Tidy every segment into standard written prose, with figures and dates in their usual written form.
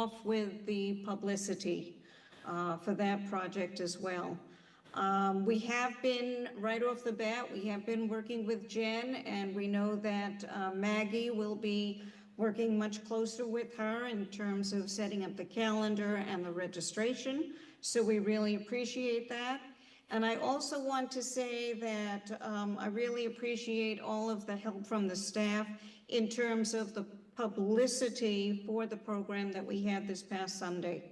off with the publicity for that project as well. We have been, right off the bat, we have been working with Jen, and we know that Maggie will be working much closer with her in terms of setting up the calendar and the registration. So we really appreciate that. And I also want to say that I really appreciate all of the help from the staff in terms of the publicity for the program that we had this past Sunday.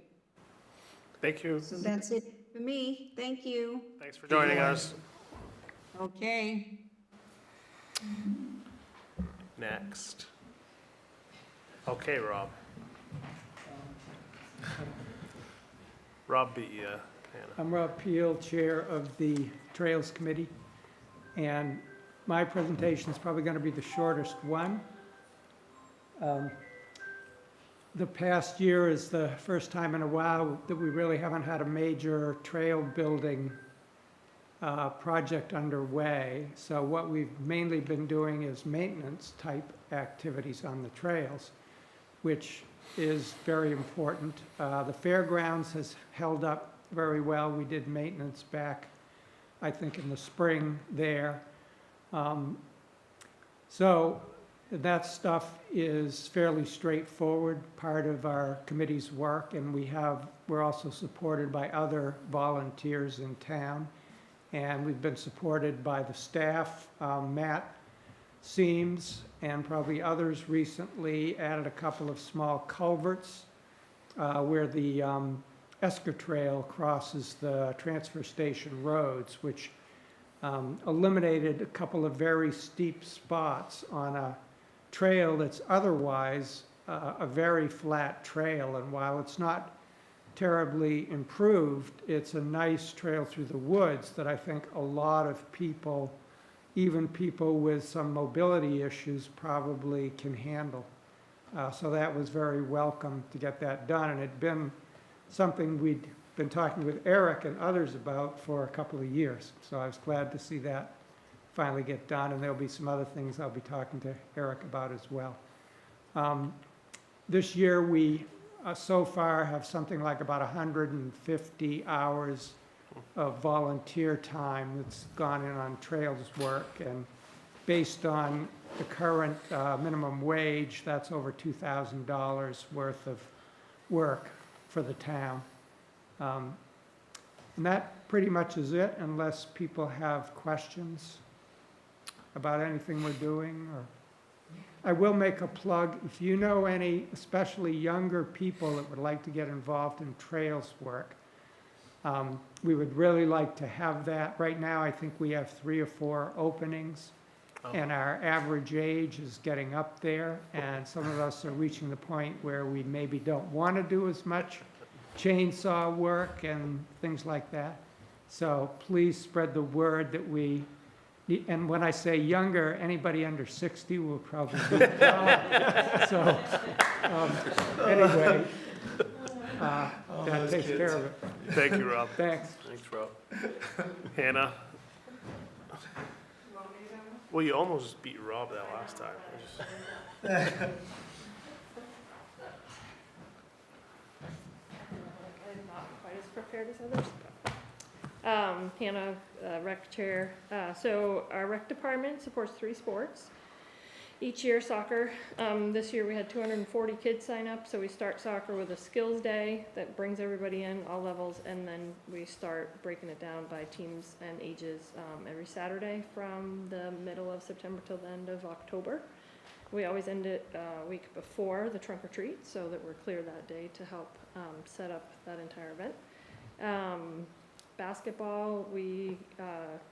Thank you. So that's it for me. Thank you. Thanks for joining us. Okay. Next. Okay, Rob. Rob beat you, Hannah. I'm Rob Peel, Chair of the Trails Committee, and my presentation is probably going to be the shortest one. The past year is the first time in a while that we really haven't had a major trail building project underway. So what we've mainly been doing is maintenance type activities on the trails, which is very important. The fairgrounds has held up very well. We did maintenance back, I think, in the spring there. So that stuff is fairly straightforward, part of our committee's work, and we're also supported by other volunteers in town. And we've been supported by the staff. Matt Seams and probably others recently added a couple of small culverts where the Esker Trail crosses the transfer station roads, which eliminated a couple of very steep spots on a trail that's otherwise a very flat trail. And while it's not terribly improved, it's a nice trail through the woods that I think a lot of people, even people with some mobility issues, probably can handle. So that was very welcome to get that done, and it'd been something we'd been talking with Eric and others about for a couple of years. So I was glad to see that finally get done, and there'll be some other things I'll be talking to Eric about as well. This year we so far have something like about 150 hours of volunteer time that's gone in on trails work, and based on the current minimum wage, that's over $2,000 worth of work for the town. And that pretty much is it, unless people have questions about anything we're doing. Or I will make a plug. If you know any, especially younger people that would like to get involved in trails work, we would really like to have that. Right now, I think we have 3 or 4 openings, and our average age is getting up there, and some of us are reaching the point where we maybe don't want to do as much chainsaw work and things like that. So please spread the word that we, and when I say younger, anybody under 60 will probably be so anyway, that takes care of it. Thank you, Rob. Thanks. Thanks, Rob. Hannah? Well, you almost beat Rob that last time. I'm not quite as prepared as others. Hannah, rec chair. So our rec department supports 3 sports. Each year soccer. This year we had 240 kids sign up, so we start soccer with a skills day that brings everybody in, all levels, and then we start breaking it down by teams and ages every Saturday from the middle of September till the end of October. We always end it a week before the trunk or treat so that we're clear that day to help set up that entire event. Basketball, we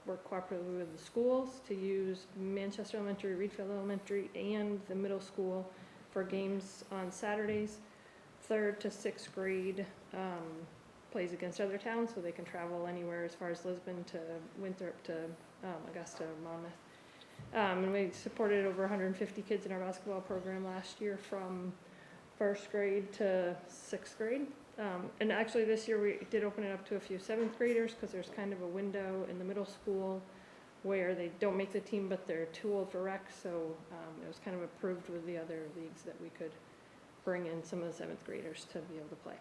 work cooperatively with the schools to use Manchester Elementary, Readfield Elementary, and the middle school for games on Saturdays. 3rd to 6th grade plays against other towns, so they can travel anywhere as far as Lisbon to Winthrop to Augusta, Monmouth. And we supported over 150 kids in our basketball program last year from 1st grade to 6th grade. And actually this year we did open it up to a few 7th graders because there's kind of a window in the middle school where they don't make the team but they're too old for rec, so it was kind of approved with the other leagues that we could bring in some of the 7th graders to be able to play.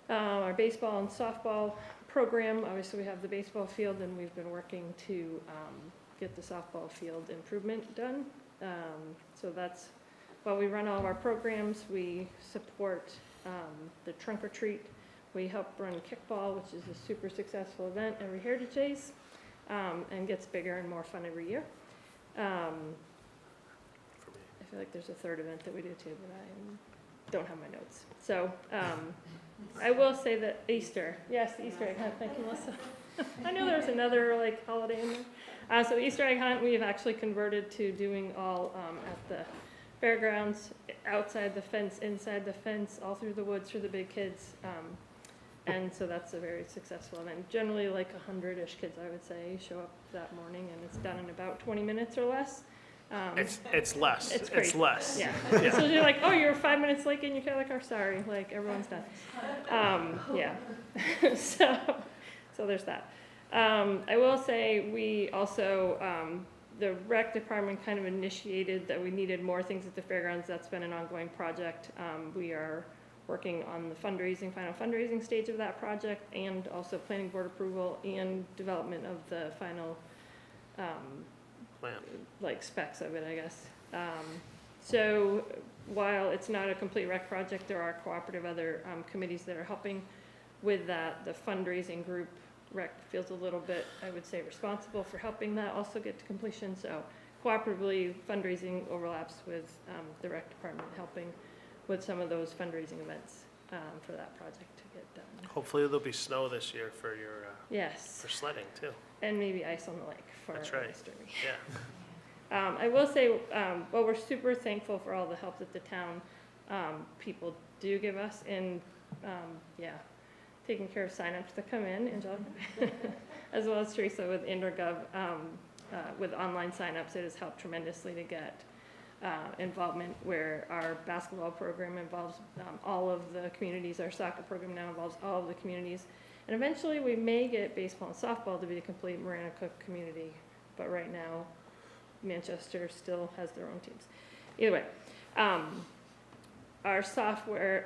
Our baseball and softball program, obviously we have the baseball field, and we've been working to get the softball field improvement done. So that's, while we run all of our programs, we support the trunk or treat. We help run kickball, which is a super successful event every Heritage Days, and gets bigger and more fun every year. For me. I feel like there's a third event that we do too, but I don't have my notes. So I will say that Easter, yes, the Easter egg hunt, thank you, Melissa. I knew there was another like holiday in there. So the Easter egg hunt, we have actually converted to doing all at the fairgrounds, outside the fence, inside the fence, all through the woods for the big kids. And so that's a very successful event. Generally like 100-ish kids, I would say, show up that morning, and it's done in about 20 minutes or less. It's less. It's It's crazy. less. Yeah. So you're like, oh, you're 5 minutes late getting your car, like, oh, sorry, like everyone's done. Yeah. so there's that. I will say we also, the rec department kind of initiated that we needed more things at the fairgrounds. That's been an ongoing project. We are working on the final fundraising stage of that project, and also planning board approval and development of the final Plan. like specs of it, I guess. So while it's not a complete rec project, there are cooperative other committees that are helping with that. The fundraising group, rec feels a little bit, I would say, responsible for helping that also get to completion. So cooperatively, fundraising overlaps with the rec department helping with some of those fundraising events for that project to get done. Hopefully there'll be snow this year for your Yes, for sledding too. and maybe ice on the lake for That's right. Easter week. Yeah. I will say, well, we're super thankful for all the help that the town people do give us in, taking care of signups that come in, Angelica, as well as Teresa with IndraGov, with online signups. It has helped tremendously to get involvement, where our basketball program involves all of the communities. Our soccer program now involves all of the communities. And eventually we may get baseball and softball to be a complete Marana Cook community. But right now, Manchester still has their own teams. Either way, our software,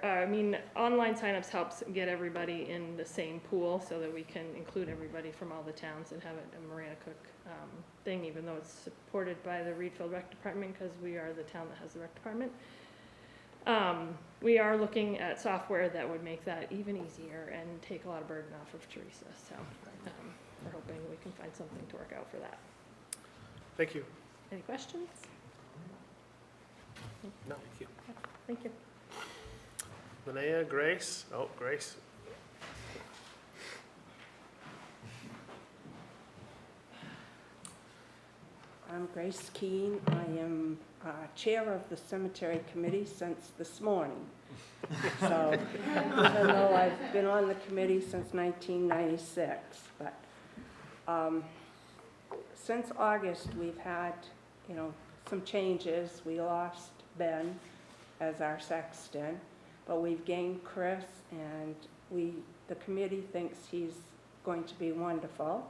online signups helps get everybody in the same pool so that we can include everybody from all the towns and have it a Marana Cook thing, even though it's supported by the Readfield Rec Department, because we are the town that has the rec department. We are looking at software that would make that even easier and take a lot of burden off of Teresa. So we're hoping we can find something to work out for that. Thank you. Any questions? No, thank you. Thank you. Linnea, Grace. Oh, Grace. I'm Grace Keene. I am chair of the cemetery committee since this morning. So even though I've been on the committee since 1996, but since August we've had, some changes. We lost Ben as our sexton, but we've gained Chris, and the committee thinks he's going to be wonderful.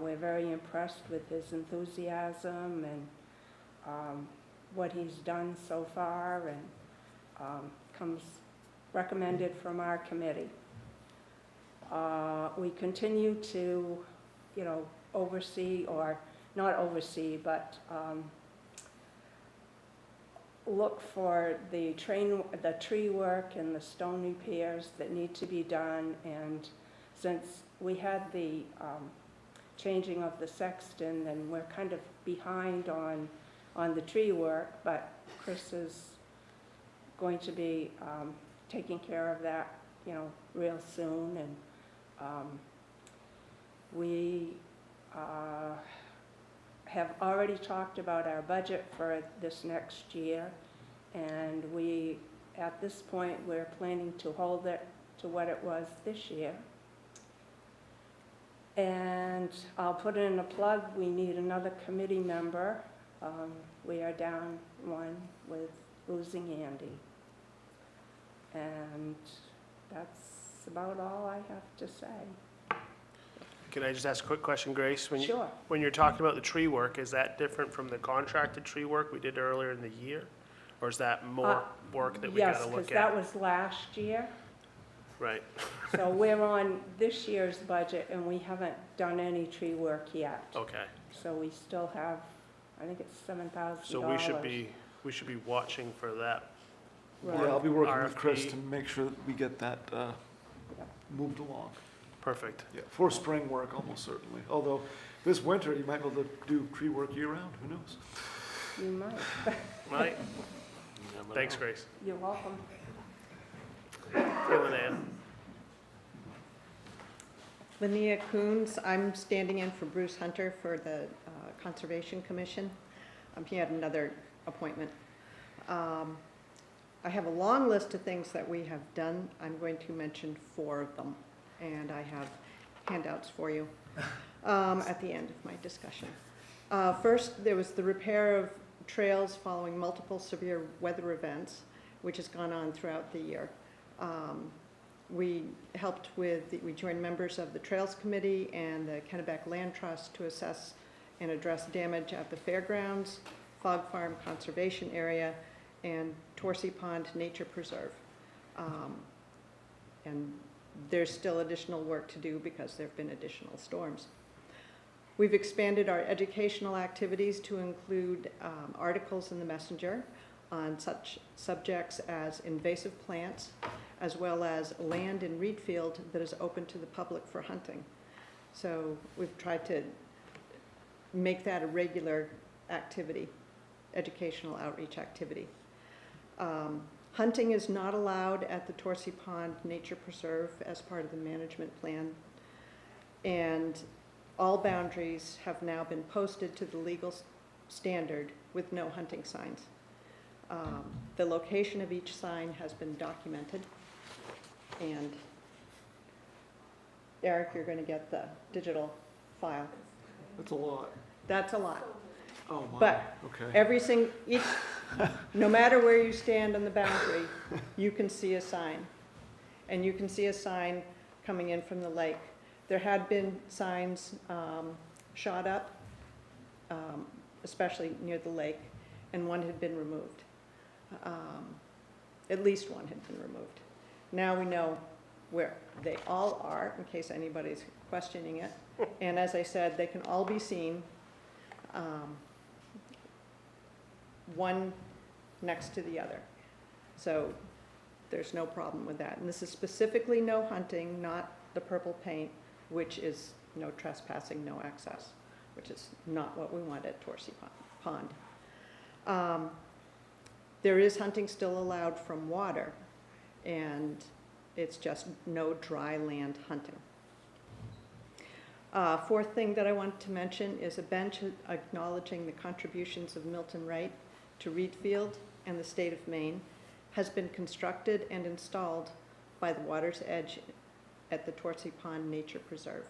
We're very impressed with his enthusiasm and what he's done so far, and comes recommended from our committee. We continue to, oversee, or not oversee, but look for the tree work and the stone repairs that need to be done. And since we had the changing of the sexton, then we're kind of behind on the tree work, but Chris is going to be taking care of that, real soon. And we have already talked about our budget for this next year, and at this point, we're planning to hold it to what it was this year. And I'll put in a plug, we need another committee member. We are down one with losing Andy. And that's about all I have to say. Can I just ask a quick question, Grace? Sure. When you're talking about the tree work, is that different from the contracted tree work we did earlier in the year? Or is that more work that we Yes, gotta because look that at? was last year. Right, So we're on this year's budget and we haven't done any tree work yet. okay. So we still have, I think it's $7,000. So we should be watching for that. Right. Yeah, I'll be working with Chris RFP. to make sure that we get that moved along. Perfect. Yeah, for spring work, almost certainly. Although, this winter, you might be able to do tree work year-round, who knows? You might. Right? Thanks, Grace. You're welcome. Hey, Linnea. Linnea Coons, I'm standing in for Bruce Hunter for the Conservation Commission. He had another appointment. I have a long list of things that we have done. I'm going to mention 4 of them, and I have handouts for you at the end of my discussion. First, there was the repair of trails following multiple severe weather events, which has gone on throughout the year. We joined members of the Trails Committee and the Kennebec Land Trust to assess and address damage at the fairgrounds, Fog Farm Conservation Area, and Torsi Pond Nature Preserve. And there's still additional work to do because there have been additional storms. We've expanded our educational activities to include articles in the Messenger on such subjects as invasive plants, as well as land in Readfield that is open to the public for hunting. So we've tried to make that a regular activity, educational outreach activity. Hunting is not allowed at the Torsi Pond Nature Preserve as part of the management plan. And all boundaries have now been posted to the legal standard with no hunting signs. The location of each sign has been documented. And Eric, you're going to get the digital file. That's a lot. That's a lot. Oh, my, But okay. No matter where you stand on the boundary, you can see a sign. And you can see a sign coming in from the lake. There had been signs shot up, especially near the lake, and one had been removed. At least one had been removed. Now we know where they all are, in case anybody's questioning it. And as I said, they can all be seen, one next to the other. So there's no problem with that. And this is specifically no hunting, not the purple paint, which is no trespassing, no access, which is not what we want at Torsi Pond. There is hunting still allowed from water, and it's just no dry land hunting. Fourth thing that I wanted to mention is a bench acknowledging the contributions of Milton Wright to Readfield and the state of Maine has been constructed and installed by the water's edge at the Torsi Pond Nature Preserve.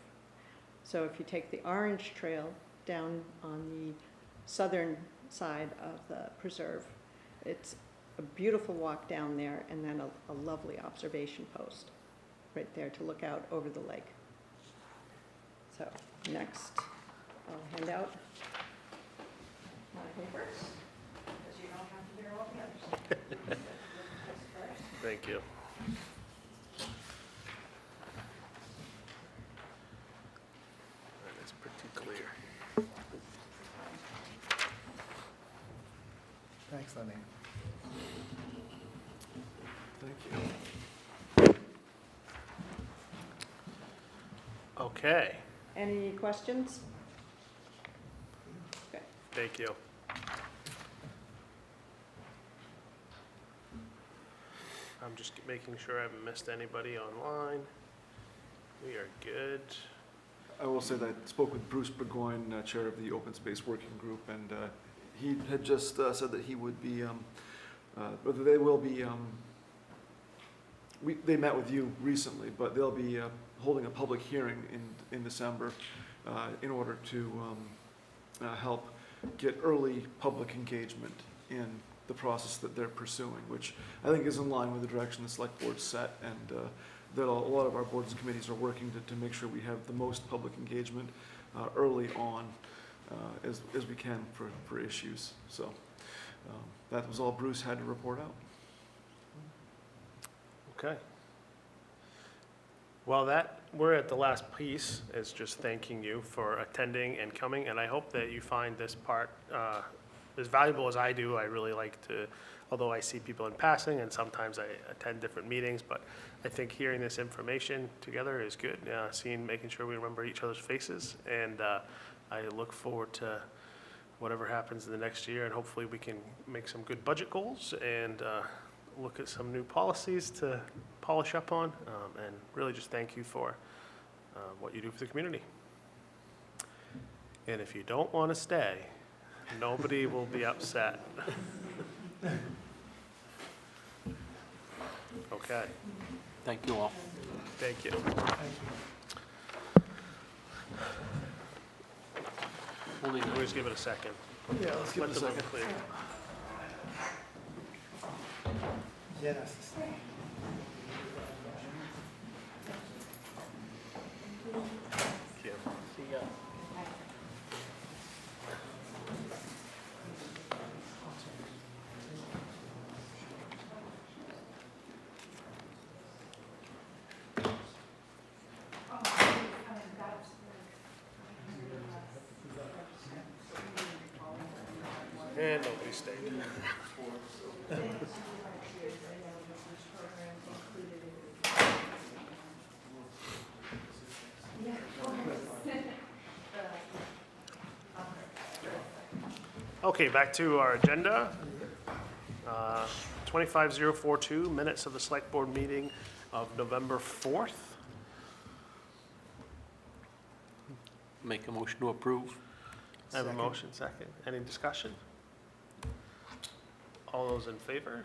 So if you take the Orange Trail down on the southern side of the preserve, it's a beautiful walk down there, and then a lovely observation post right there to look out over the lake. So next, I'll hand out my papers, because you don't have to hear all the others. Thank you. That is pretty clear. Thanks, Lenny. Thank you. Okay, Any questions? Okay. thank you. I'm just making sure I haven't missed anybody online. We are good. I will say that I spoke with Bruce Burgoyne, chair of the Open Space Working Group, and he had just said that he would be, whether they will be, they met with you recently, but they'll be holding a public hearing in December in order to help get early public engagement in the process that they're pursuing, which I think is in line with the direction the select board set, and that a lot of our boards and committees are working to make sure we have the most public engagement early on as we can for issues. So That was all Bruce had to report out. Okay. Well, we're at the last piece, is just thanking you for attending and coming, and I hope that you find this part as valuable as I do. I really like to, although I see people in passing, and sometimes I attend different meetings, but I think hearing this information together is good, making sure we remember each other's faces, and I look forward to whatever happens in the next year, and hopefully we can make some good budget goals and look at some new policies to polish up on, and really just thank you for what you do for the community. And if you don't want to stay, nobody will be upset. Okay, Thank you all. thank you. We'll just give it a second. Yeah, let's give it a Let the room second. clear. Thank you. See ya. And nobody stayed. Okay, back to our agenda. 25042, minutes of the select board meeting of November 4th. Make a motion to approve. I have a motion, second. Any discussion? All those in favor?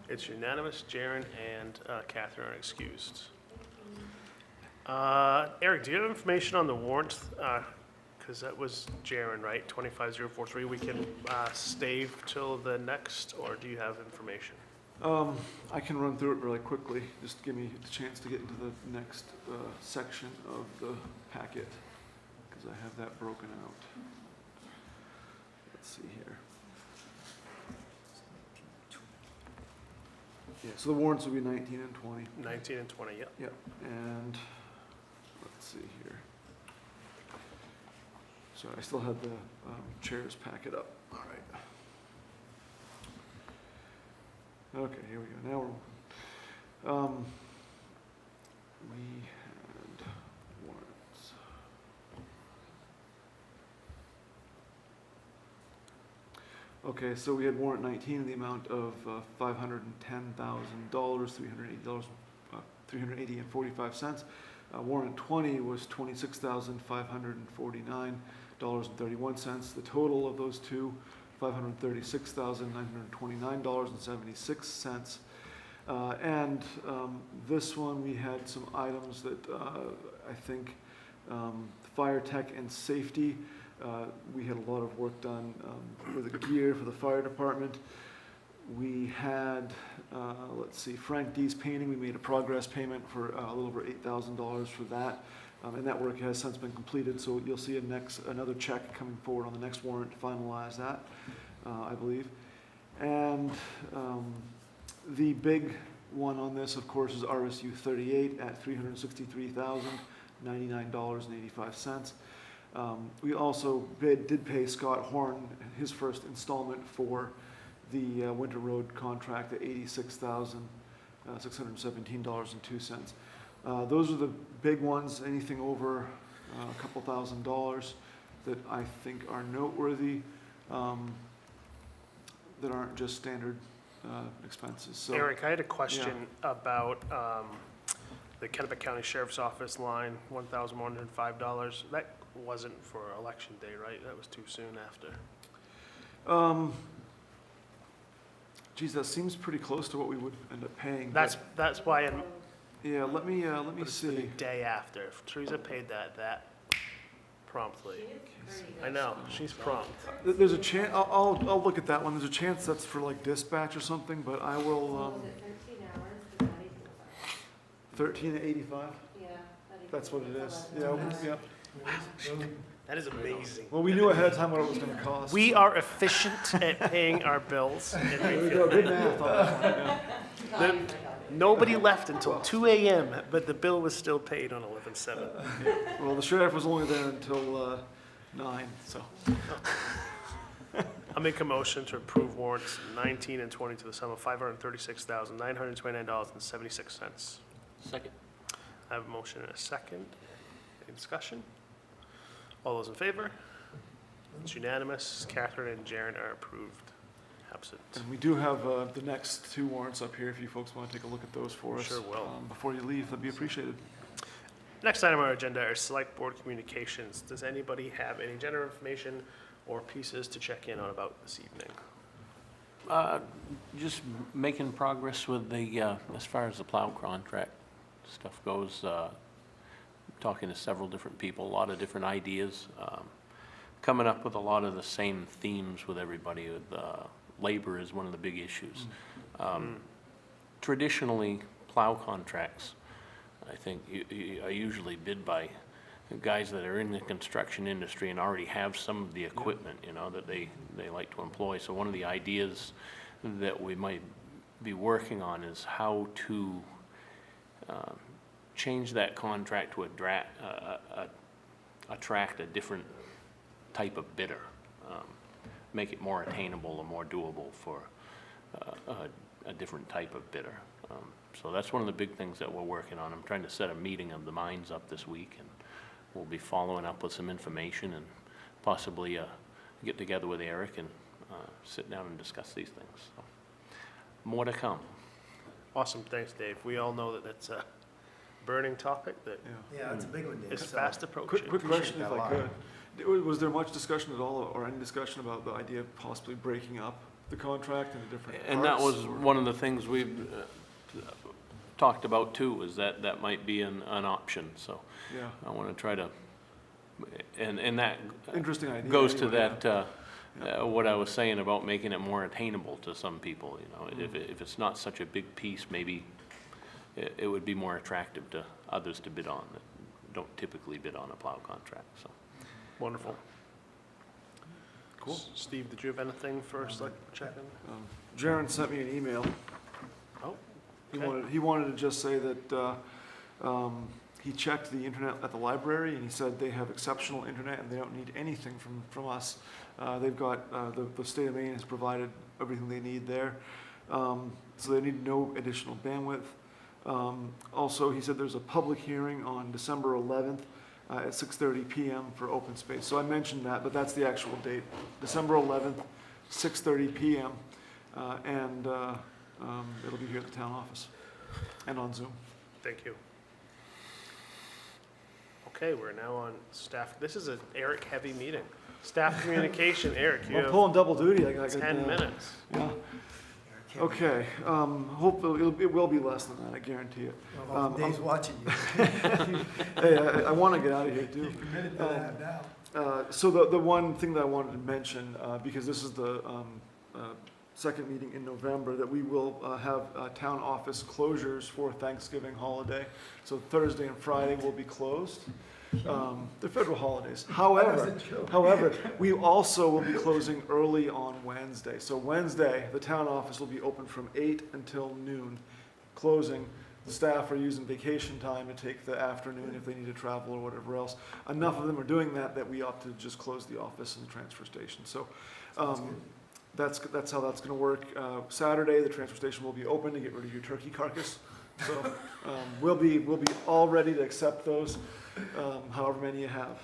It's unanimous. Jaren and Catherine are excused. Eric, do you have information on the warrant? Because that was Jaren, right? 25043. We can stay till the next, or do you have information? I can run through it really quickly. Just give me the chance to get into the next section of the packet, because I have that broken out. Let's see here. Yeah, so the warrants will be 19 and 20. 19 and 20, yep. Yep, and let's see here. So I still have the chairs packet up. All right. Okay, here we go. Now we're, we had warrants. Okay, so we had warrant 19 in the amount of $510,000, $380.45. Warrant 20 was $26,549.31. The total of those two, $536,929.76. And this one, we had some items that I think fire tech and safety. We had a lot of work done for the gear for the fire department. We had, let's see, Frank D's painting. We made a progress payment for a little over $8,000 for that. And that work has since been completed, so you'll see another check coming forward on the next warrant to finalize that, I believe. And the big one on this, of course, is RSU 38 at $363,099.85. We also did pay Scott Horn his first installment for the Winter Road contract at $86,617.02. Those are the big ones. Anything over a couple $1,000s that I think are noteworthy, that aren't just standard expenses. So, Eric, I had a question about the Kennebec County Sheriff's Office line, $1,105. That wasn't for election day, right? That was too soon after. geez, that seems pretty close to what we would end up paying. That's why I'm, Yeah, let me but it's the see. day after. If Teresa paid that promptly. I know, she's prompt. There's a chance, I'll look at that one. There's a chance that's for like dispatch or something, but I will, 13 to 85? Yeah. That's what it is. Yeah, yeah. That is amazing. Well, we knew ahead of time what it was gonna cost. We are efficient at paying our bills. in There we Readfield. go, good math on that one, yeah. Nobody left until 2 a.m., but the bill was still paid on 11/7. Well, the sheriff was only there until 9, so. I'll make a motion to approve warrants 19 and 20 to the sum of $536,929.76. Second. I have a motion and a second. Any discussion? All those in favor? It's unanimous. Catherine and Jaren are approved. Absent. And we do have the next 2 warrants up here, if you folks want to take a look at those for us. Sure will. Before you leave, that'd be appreciated. Next item on our agenda are select board communications. Does anybody have any general information or pieces to check in on about this evening? Just making progress with the, as far as the plow contract stuff goes, talking to several different people, a lot of different ideas, coming up with a lot of the same themes with everybody. Labor is one of the big issues. Traditionally, plow contracts, I think, are usually bid by guys that are in the construction industry and already have some of the equipment, you know, that they like to employ. So one of the ideas that we might be working on is how to change that contract to attract a different type of bidder, make it more attainable or more doable for a different type of bidder. So that's one of the big things that we're working on. I'm trying to set a meeting of the minds up this week, and we'll be following up with some information and possibly get together with Eric and sit down and discuss these things. So, more to come. Awesome, thanks, Dave. We all know that that's a burning topic that Yeah, it's a big one, Dave. is So- fast approaching. Quick question, if that a I lot. could. Was there much discussion at all, or any discussion about the idea of possibly breaking up the contract into different parts? And that was or- one of the things we've talked about too, is that might be an option, so Yeah, I want to try to, and that interesting idea. goes to anyway, that, what I was saying about making it more attainable to some people, you know. If it's not such a big piece, maybe it would be more attractive to others to bid on that don't typically bid on a plow contract, so. Wonderful. Cool. Steve, did you have anything for select check-in? Jaren sent me an email. Oh, He okay. wanted to just say that he checked the internet at the library, and he said they have exceptional internet and they don't need anything from us. They've got, the state of Maine has provided everything they need there. So they need no additional bandwidth. Also, he said there's a public hearing on December 11th at 6:30 PM for open space. So I mentioned that, but that's the actual date, December 11th, 6:30 PM. And it'll be here at the town office and on Zoom. Thank you. Okay, we're now on staff. This is an Eric-heavy meeting. Staff communication, Eric, you I'm have pulling double duty. I got 10 minutes. Yeah. Okay. Hopefully it will be less than that. I guarantee it. Well, Dave's watching you. Hey, I want to get out of here too. You've committed to that now. So the one thing that I wanted to mention, because this is the second meeting in November, that we will have town office closures for Thanksgiving holiday. So Thursday and Friday will be closed. They're federal holidays. However, we also will be closing early on Wednesday. So Wednesday, the town office will be open from 8 until noon, closing. The staff are using vacation time to take the afternoon if they need to travel or whatever else. Enough of them are doing that we ought to just close the office and the transfer station. So that's how that's going to work. Saturday, the transfer station will be open to get rid of your turkey carcass. So we'll be all ready to accept those, however many you have.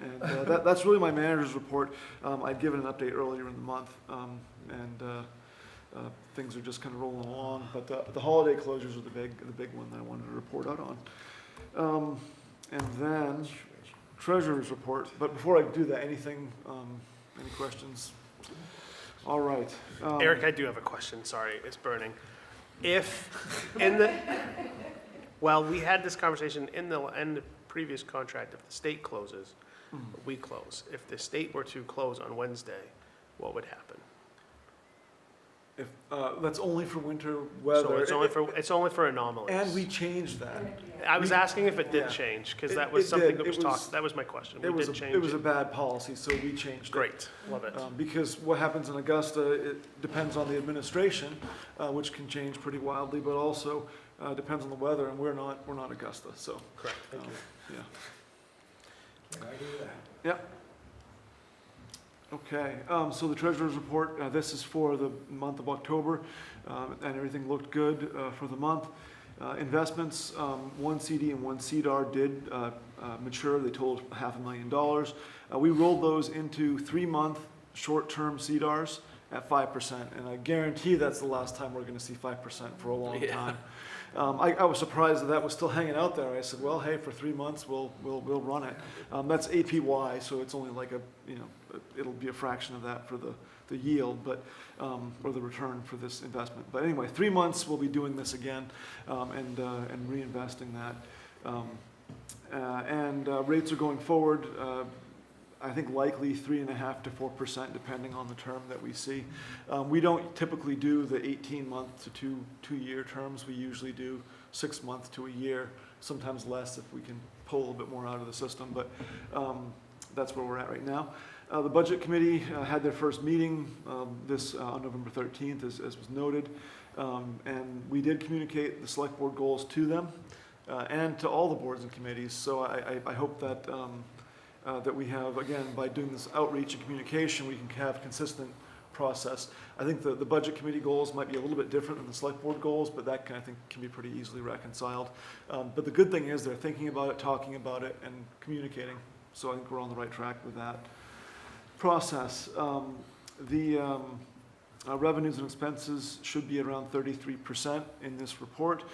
And that's really my manager's report. I'd given an update earlier in the month, and things are just kind of rolling along. But the holiday closures are the big one that I wanted to report out on. And then treasurer's report. But before I do that, any questions? All right. Eric, I do have a question. Sorry, it's burning. Well, we had this conversation in the previous contract. If the state closes, we close. If the state were to close on Wednesday, what would happen? If, that's only for winter weather. So it's only for anomalies. And we changed that. I was asking if it did Yeah. change, because It- that was it something did. that was It was- talked, that was my question. It We was, did change it was a it. bad policy, so we changed it. Great, love it. Because what happens in Augusta, it depends on the administration, which can change pretty wildly, but also depends on the weather, and we're not Augusta, so. Correct, thank you. Yeah. Can I do that? Yep. Okay, so the treasurer's report, this is for the month of October, and everything looked good for the month. Investments, one CD and one CDR did mature, they totaled $500,000. We rolled those into 3-month short-term CDRs at 5%, and I guarantee that's the last time we're gonna see 5% for a long Yeah. time. I was surprised that was still hanging out there. I said, well, hey, for 3 months, we'll run it. That's APY, so it's only like it'll be a fraction of that for the yield, but, or the return for this investment. But anyway, 3 months, we'll be doing this again, and reinvesting that. Rates are going forward, I think likely 3.5% to 4%, depending on the term that we see. We don't typically do the 18-month to two-year terms. We usually do 6 months to a year, sometimes less if we can pull a little bit more out of the system, but that's where we're at right now. The Budget Committee had their first meeting on November 13th, as was noted, and we did communicate the Select Board goals to them and to all the boards and committees. So I hope that that we have, again, by doing this outreach and communication, we can have consistent process. I think the Budget Committee goals might be a little bit different than the Select Board goals, but that I think can be pretty easily reconciled. But the good thing is they're thinking about it, talking about it, and communicating. So I think we're on the right track with that process. Revenues and expenses should be around 33% in this report.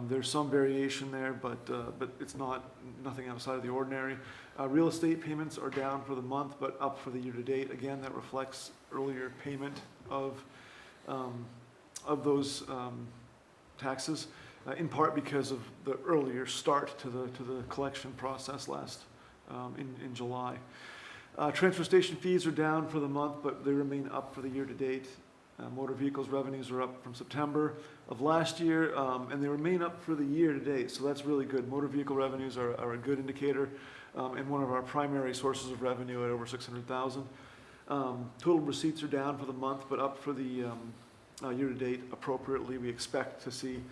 There's some variation there, but it's nothing outside of the ordinary. Real estate payments are down for the month, but up for the year-to-date. Again, that reflects earlier payment of those taxes, in part because of the earlier start to the collection process in July. Transfer station fees are down for the month, but they remain up for the year-to-date. Motor vehicles revenues are up from September of last year, and they remain up for the year-to-date, so that's really good. Motor vehicle revenues are a good indicator, and one of our primary sources of revenue at over $600,000. Total receipts are down for the month, but up for the year-to-date appropriately. We expect to see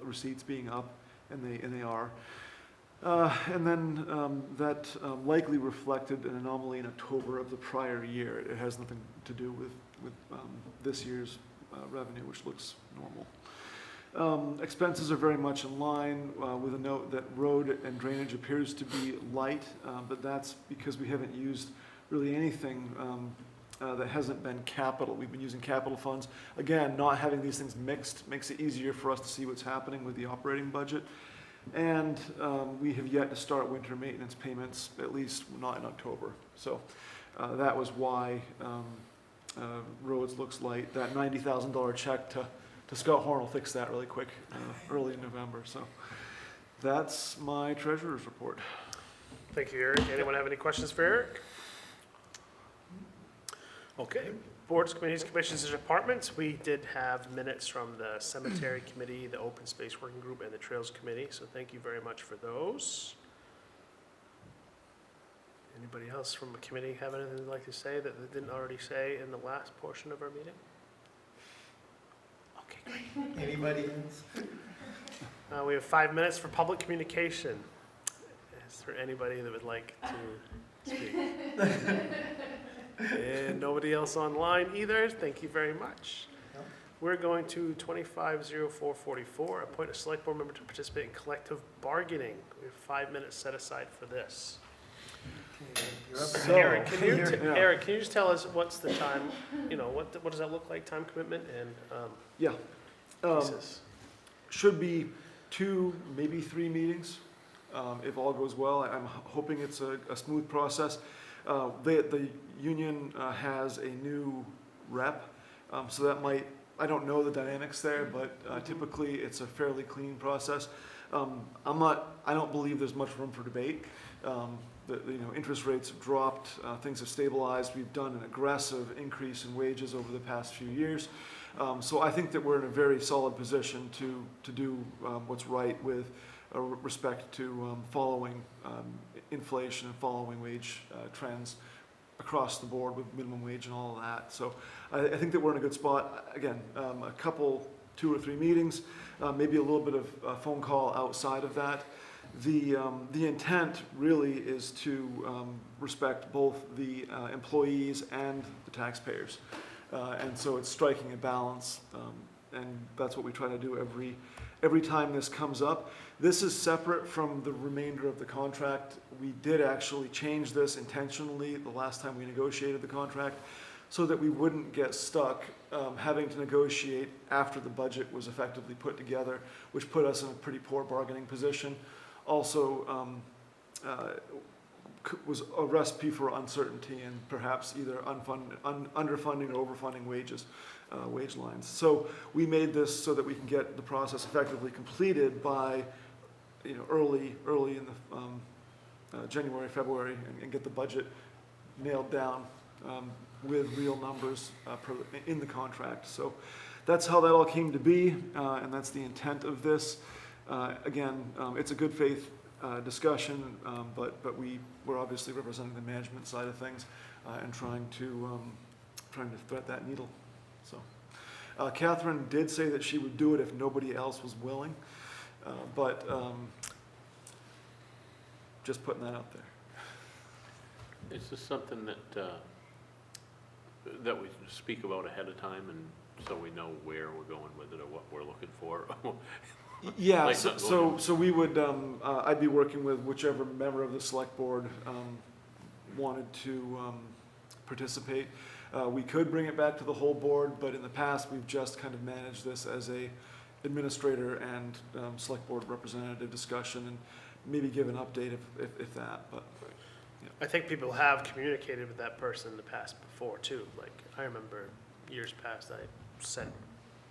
receipts being up, and they are. And then that likely reflected an anomaly in October of the prior year. It has nothing to do with this year's revenue, which looks normal. Expenses are very much in line with a note that road and drainage appears to be light, but that's because we haven't used really anything that hasn't been capital. We've been using capital funds. Again, not having these things mixed makes it easier for us to see what's happening with the operating budget. And we have yet to start winter maintenance payments, at least not in October. So that was why roads looks light. That $90,000 check to Scott Horn will fix that really quick early in November. So that's my treasurer's report. Thank you, Eric. Anyone have any questions for Eric? Okay. Boards, committees, commissions, and departments. We did have minutes from the Cemetery Committee, the Open Space Working Group, and the Trails Committee, so thank you very much for those. Anybody else from the committee have anything they'd like to say that they didn't already say in the last portion of our meeting? Okay, great. Anybody else? We have 5 minutes for public communication. Is there anybody that would like to speak? And nobody else online either. Thank you very much. No. We're going to 250444, appoint a select board member to participate in collective bargaining. We have 5 minutes set aside for this. You're up. So, Eric, can you yeah. Eric, can you just tell us what's the time, what does that look like, time commitment and Yeah. pieces? Should be 2, maybe 3 meetings, if all goes well. I'm hoping it's a smooth process. The union has a new rep, so that might, I don't know the dynamics there, but typically it's a fairly clean process. I don't believe there's much room for debate. Interest rates have dropped, things have stabilized. We've done an aggressive increase in wages over the past few years. So I think that we're in a very solid position to do what's right with respect to following inflation and following wage trends across the board with minimum wage and all of that. So I think that we're in a good spot. Again, a couple, 2 or 3 meetings, maybe a little bit of a phone call outside of that. The intent really is to respect both the employees and the taxpayers. And so it's striking a balance, and that's what we try to do every time this comes up. This is separate from the remainder of the contract. We did actually change this intentionally the last time we negotiated the contract so that we wouldn't get stuck having to negotiate after the budget was effectively put together, which put us in a pretty poor bargaining position. Also, was a recipe for uncertainty and perhaps either underfunding or overfunding wage lines. So we made this so that we can get the process effectively completed by, early in the January, February, and get the budget nailed down with real numbers in the contract. So that's how that all came to be, and that's the intent of this. Again, it's a good faith discussion, but we're obviously representing the management side of things and trying to thread that needle. So, Catherine did say that she would do it if nobody else was willing, but just putting that out there. Is this something that we speak about ahead of time, and so we know where we're going with it or what we're looking for? Yeah, Like so we would, I'd be working with whichever member of the select board wanted to participate. We could bring it back to the whole board, but in the past, we've just kind of managed this as a administrator and select board representative discussion, and maybe give an update if that, but. I think people have communicated with that person in the past before too. Like, I remember years past, I sent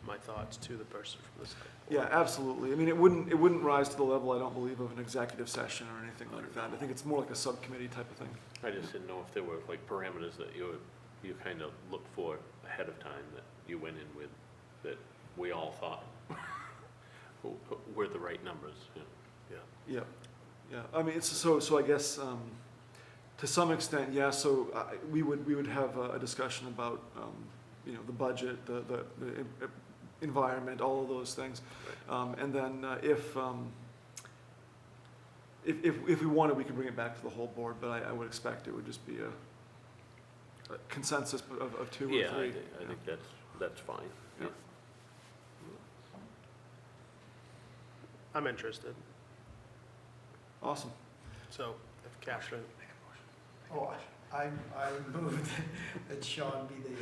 my thoughts to the person from the select board. Yeah, absolutely. I mean, it wouldn't rise to the level, I don't believe, of an executive session or anything like that. I think it's more like a subcommittee type of thing. I just didn't know if there were like parameters that you kind of look for ahead of time that you went in with, that we all thought were the right numbers. Yeah. I mean, so I guess to some extent, yeah. So we would have a discussion about the budget, the environment, all of those things, and then if we wanted, we could bring it back to the whole board. But I would expect it would just be a consensus of 2 or 3. Yeah, I think that's fine. Yeah. I'm interested. Awesome. So if Catherine, Oh, I move that Sean be the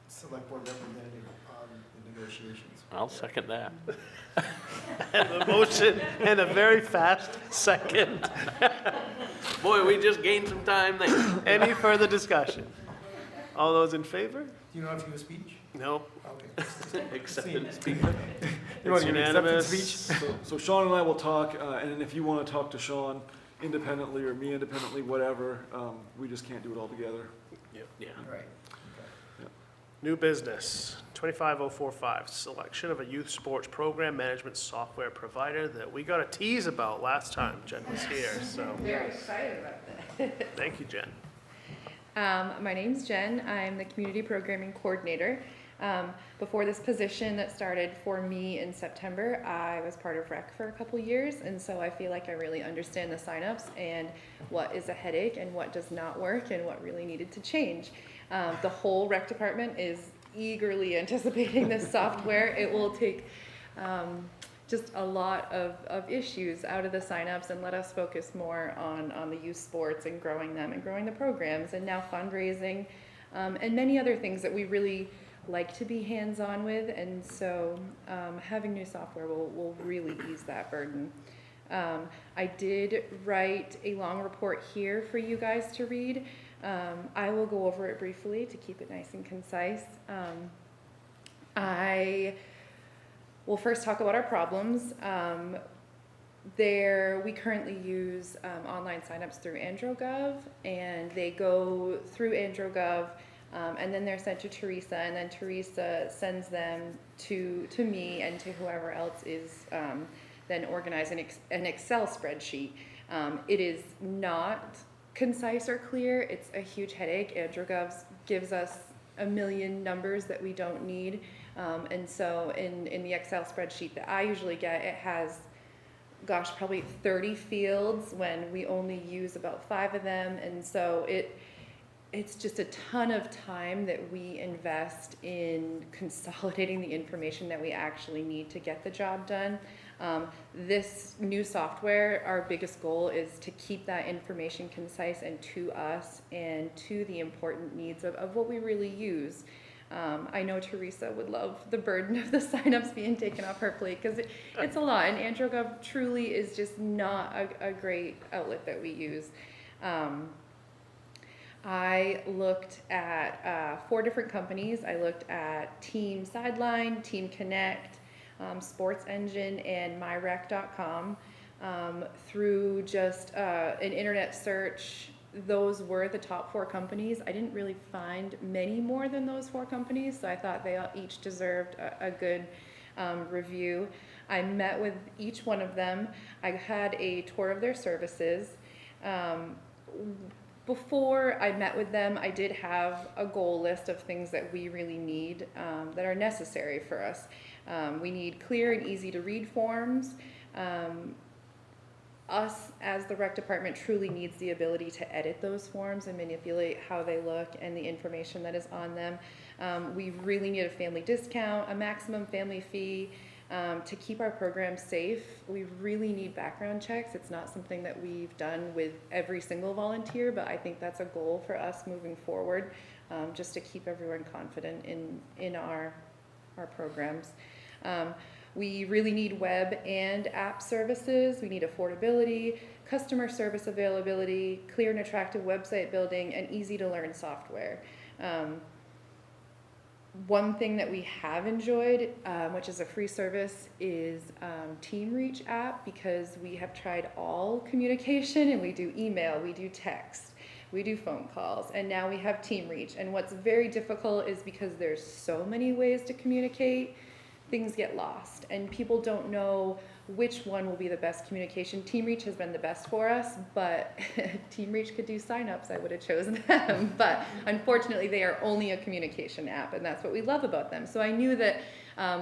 select board representative on the negotiations. I'll second that. and a motion and a very fast second. Boy, we just gained some time there. Any further discussion? All those in favor? Do you know if you have a speech? No. Okay. Acceptance speaker. It's unanimous. So Sean and I will talk, and then if you want to talk to Sean independently or me independently, whatever, we just can't do it all together. Yeah. Right. New business, 25045, selection of a youth sports program management software provider that we got a tease about last time Jen was here, so. Very excited about that. Thank you, Jen. My name's Jen. I'm the community programming coordinator. Before this position that started for me in September, I was part of rec for a couple years, and so I feel like I really understand the signups and what is a headache and what does not work and what really needed to change. The whole rec department is eagerly anticipating this software. It will take just a lot of issues out of the signups and let us focus more on the youth sports and growing them and growing the programs, and now fundraising and many other things that we really like to be hands-on with, and so having new software will really ease that burden. I did write a long report here for you guys to read. I will go over it briefly to keep it nice and concise. I will first talk about our problems. We currently use online signups through AndroGov, and they go through AndroGov And then they're sent to Teresa, and then Teresa sends them to me and to whoever else is then organizing an Excel spreadsheet. It is not concise or clear. It's a huge headache. AndroGov gives us a million numbers that we don't need. And so in the Excel spreadsheet that I usually get, it has, gosh, probably 30 fields when we only use about 5 of them. And so it's just a ton of time that we invest in consolidating the information that we actually need to get the job done. This new software, our biggest goal is to keep that information concise and to us and to the important needs of what we really use. I know Teresa would love the burden of the signups being taken off her plate because it's a lot, and AndroGov truly is just not a great outlet that we use. I looked at 4 different companies. I looked at Team Sideline, Team Connect, Sports Engine, and MyRec.com. Through just an internet search, those were the top 4 companies. I didn't really find many more than those 4 companies, so I thought they all each deserved a good review. I met with each one of them. I had a tour of their services. Before I met with them, I did have a goal list of things that we really need that are necessary for us. We need clear and easy to read forms. Us as the rec department truly needs the ability to edit those forms and manipulate how they look and the information that is on them. We really need a family discount, a maximum family fee. To keep our program safe, we really need background checks. It's not something that we've done with every single volunteer, but I think that's a goal for us moving forward, just to keep everyone confident in our programs. We really need web and app services. We need affordability, customer service availability, clear and attractive website building, and easy to learn software. One thing that we have enjoyed, which is a free service, is Team Reach app, because we have tried all communication, and we do email, we do text, we do phone calls, and now we have Team Reach. And what's very difficult is because there's so many ways to communicate, things get lost, and people don't know which one will be the best communication. Team Reach has been the best for us, but if Team Reach could do signups, I would have chosen them. But unfortunately, they are only a communication app, and that's what we love about them. So I knew that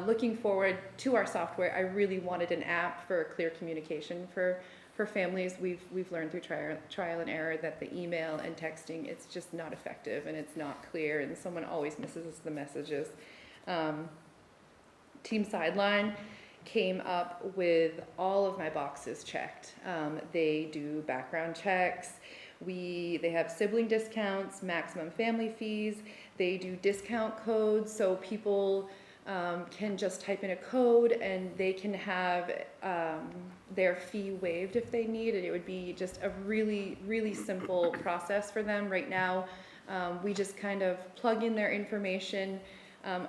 looking forward to our software, I really wanted an app for clear communication for families. We've learned through trial and error that the email and texting, it's just not effective, and it's not clear, and someone always misses the messages. Team Sideline came up with all of my boxes checked. They do background checks. They have sibling discounts, maximum family fees. They do discount codes, so people can just type in a code and they can have their fee waived if they need it. It would be just a really, really simple process for them. Right now, we just kind of plug in their information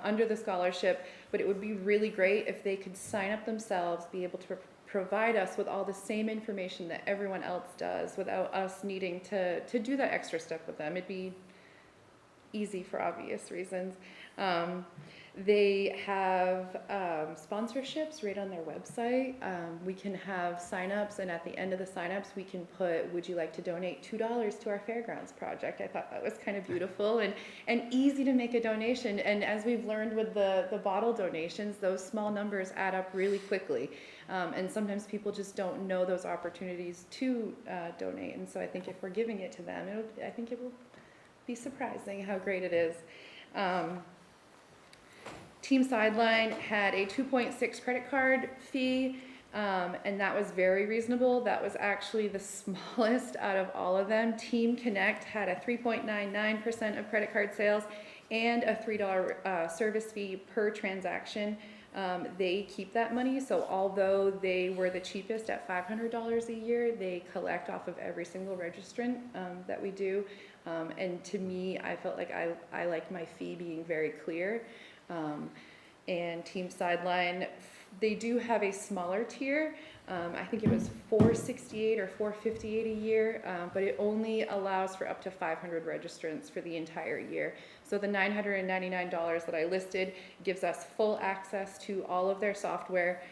under the scholarship, but it would be really great if they could sign up themselves, be able to provide us with all the same information that everyone else does without us needing to do that extra step with them. It'd be easy for obvious reasons. They have sponsorships right on their website. We can have signups, and at the end of the signups, we can put, would you like to donate $2 to our fairgrounds project? I thought that was kind of beautiful and easy to make a donation. And as we've learned with the bottle donations, those small numbers add up really quickly. And sometimes people just don't know those opportunities to donate. And so I think if we're giving it to them, I think it will be surprising how great it is. Team Sideline had a 2.6 credit card fee, and that was very reasonable. That was actually the smallest out of all of them. Team Connect had a 3.99% of credit card sales and a $3 service fee per transaction. They keep that money, so although they were the cheapest at $500 a year, they collect off of every single registrant that we do. And to me, I felt like I like my fee being very clear. And Team Sideline, They do have a smaller tier. I think it was $468 or $458 a year, but it only allows for up to 500 registrants for the entire year. So the $999 that I listed gives us full access to all of their software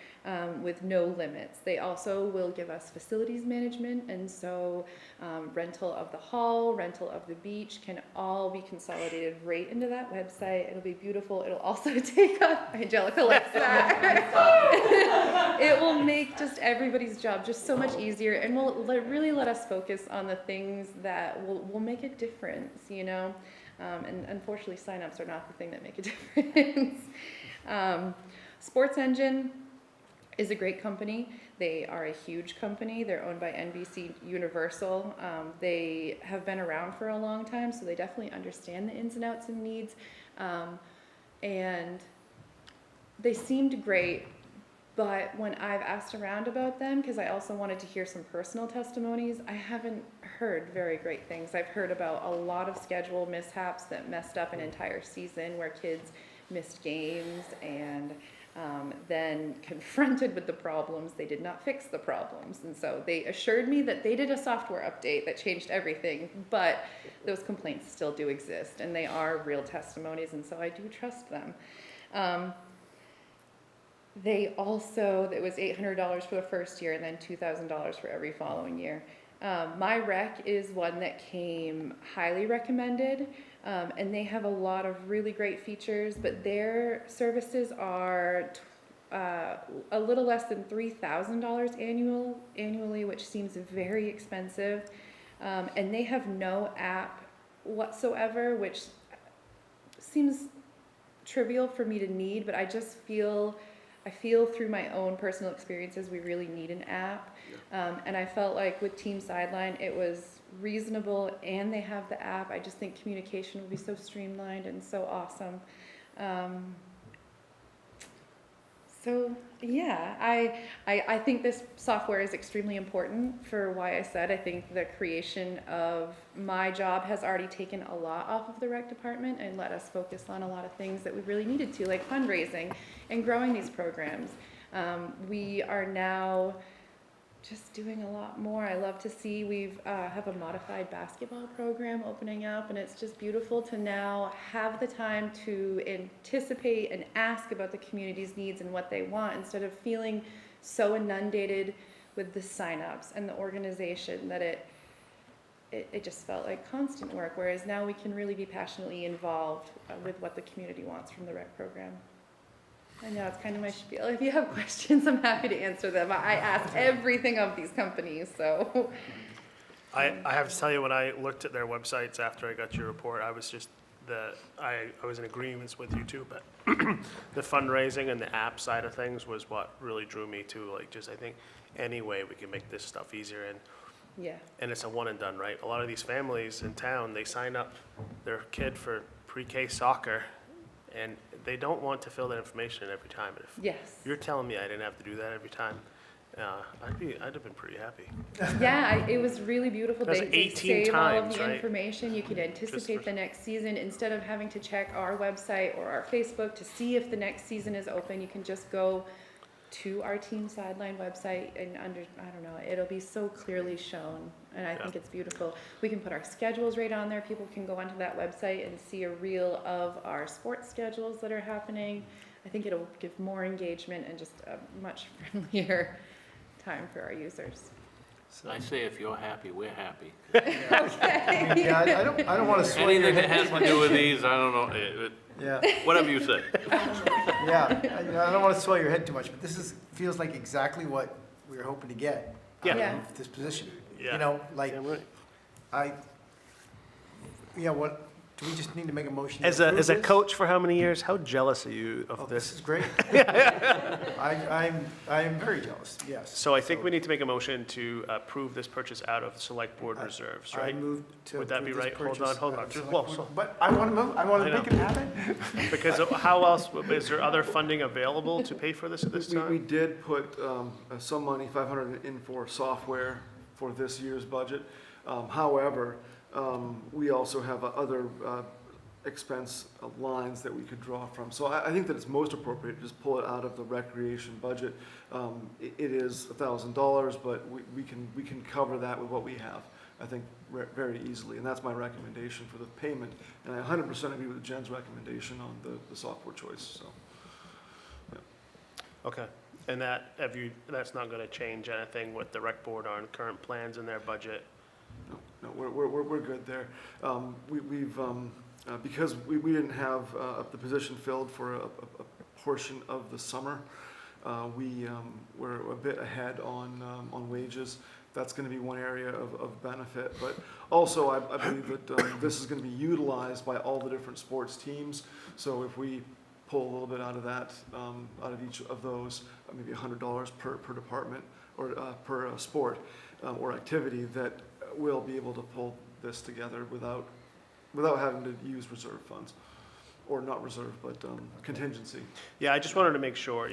with no limits. They also will give us facilities management, and so rental of the hall, rental of the beach can all be consolidated right into that website. It'll be beautiful. It'll also take up, Angelica likes that. It will make just everybody's job just so much easier, and will really let us focus on the things that will make a difference, you know? And unfortunately, signups are not the thing that make a difference. Sports Engine is a great company. They are a huge company. They're owned by NBC Universal. They have been around for a long time, so they definitely understand the ins and outs and needs. And they seemed great, but when I've asked around about them, because I also wanted to hear some personal testimonies, I haven't heard very great things. I've heard about a lot of schedule mishaps that messed up an entire season where kids missed games, and then confronted with the problems, they did not fix the problems. And so they assured me that they did a software update that changed everything, but those complaints still do exist, and they are real testimonies, and so I do trust them. They also, it was $800 for the first year and then $2,000 for every following year. My Rec is one that came highly recommended, and they have a lot of really great features, but their services are a little less than $3,000 annually, which seems very expensive. And they have no app whatsoever, which seems trivial for me to need, but I feel through my own personal experiences, we really need an app. And I felt like with Team Sideline, it was reasonable, and they have the app. I just think communication would be so streamlined and so awesome. So yeah, I think this software is extremely important for why I said I think the creation of my job has already taken a lot off of the rec department and let us focus on a lot of things that we really needed to, like fundraising and growing these programs. We are now just doing a lot more. I love to see we've have a modified basketball program opening up, and it's just beautiful to now have the time to anticipate and ask about the community's needs and what they want, instead of feeling so inundated with the signups and the organization that it just felt like constant work, whereas now we can really be passionately involved with what the community wants from the rec program. I know it's kind of my spiel. If you have questions, I'm happy to answer them. I asked everything of these companies, so. I have to tell you, when I looked at their websites after I got your report, I was just, I was in agreement with you too, but the fundraising and the app side of things was what really drew me to, like, just, I think any way we can make this stuff easier, and it's a one and done, right? A lot of these families in town, they sign up their kid for pre-K soccer, and they don't want to fill that information in every time. And if Yes. you're telling me I didn't have to do that every time, I'd have been pretty happy. Yeah, it was really beautiful. That's They 18 save all of times, the right? information. You could anticipate for- the next season. Instead of having to check our website or our Facebook to see if the next season is open, you can just go to our Team Sideline website and I don't know, it'll be so clearly shown, and I think it's beautiful. We can put our schedules right on there. People can go onto that website and see a reel of our sports schedules that are happening. I think it'll give more engagement and just a much friendlier time for our users. I say if you're happy, we're happy. I mean, yeah, I don't want to sway your Anything that head. has to do with these, I don't know, Yeah, whatever you say. yeah. I don't want to sway your head too much, but this feels like exactly what we were hoping to get out Yeah. of this position. Yeah. You know, like, Right. what, do we just need to make a motion? to As a approve this? coach for how many years, how jealous are you Oh, of this this? is great. I'm very jealous, yes. So I think we need to make a motion to approve this purchase out of select board reserves, I right? move to Would that be approve this right? Hold on, purchase hold out on. of Just- select well, board. so- But I want to move, I want I to make it happen. Because how else, is there other funding available to pay for this at this We time? did put some money, 500 in for software for this year's budget. However, we also have other expense lines that we could draw from. So I think that it's most appropriate to just pull it out of the recreation budget. It is $1,000, but we can cover that with what we have, I think, very easily. And that's my recommendation for the payment. And I 100% agree with Jen's recommendation on the software choice, so. Okay, and that's not gonna change anything with the rec board on current plans in their budget? No, we're good there. Because we didn't have the position filled for a portion of the summer, we're a bit ahead on wages. That's going to be one area of benefit. But also, I believe that this is going to be utilized by all the different sports teams. So if we pull a little bit out of that, out of each of those, maybe $100 per department or per sport or activity, that we'll be able to pull this together without having to use reserve funds, or not reserve, but contingency. Yeah, I just wanted to make sure,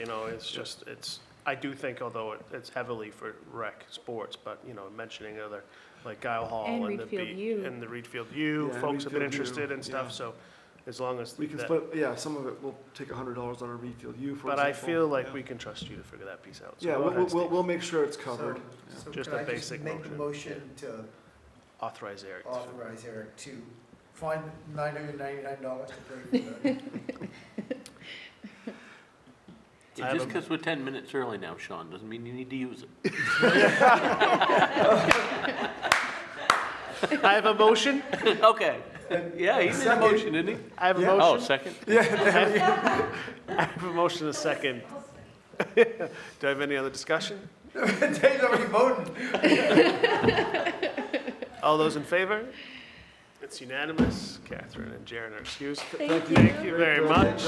I do think, although it's heavily for rec sports, but, mentioning other, like Guile Hall And and the Readfield U. and the Readfield U, Yeah, folks have been Readfield U, interested and stuff, yeah. so as long as We can that, split, some of it, we'll take $100 out of Readfield U, for but I example. feel like Yeah. we can trust you to figure that piece out. So Yeah, go ahead, Steve. we'll make sure it's covered. So Just can a I basic make the motion to Authorize Eric. authorize Eric to find $999 to pay for that? I have Just a- because we're 10 minutes early now, Sean, doesn't mean you need to use it. I have a motion. Okay. Yeah, he made a motion, didn't he? I have a Yeah. Oh, motion. second? I have a motion and a second. Do I have any other discussion? Dave's already voting. All those in favor? It's unanimous. Catherine and Jaren are excused. Thank Thank you very much.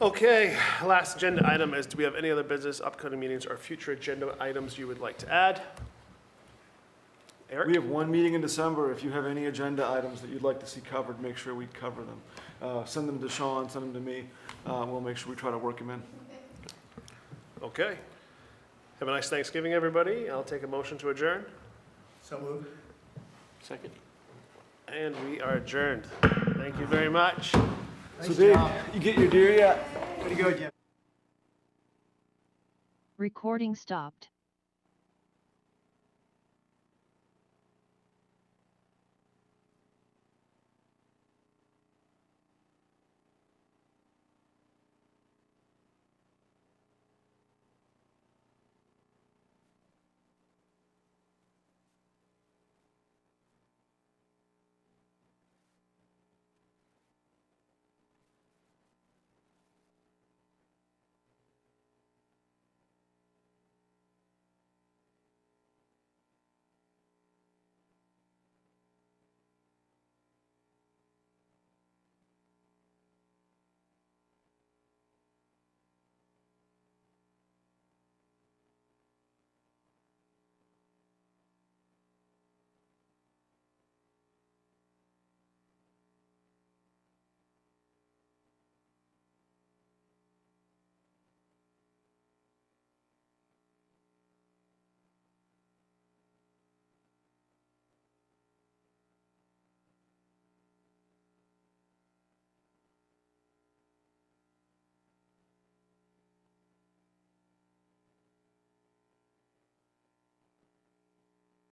Okay, last agenda item is, do we have any other business, upcoming meetings, or future agenda items you would like to add? We Eric? have one meeting in December. If you have any agenda items that you'd like to see covered, make sure we cover them. Send them to Sean, send them to me. We'll make sure we try to work them in. Okay. Have a nice Thanksgiving, everybody. I'll take a motion to adjourn, So moved. Second. and we are adjourned. Thank you very much. So Nice Dave, job. you get your deer yet? Way to go, Jim. Recording stopped.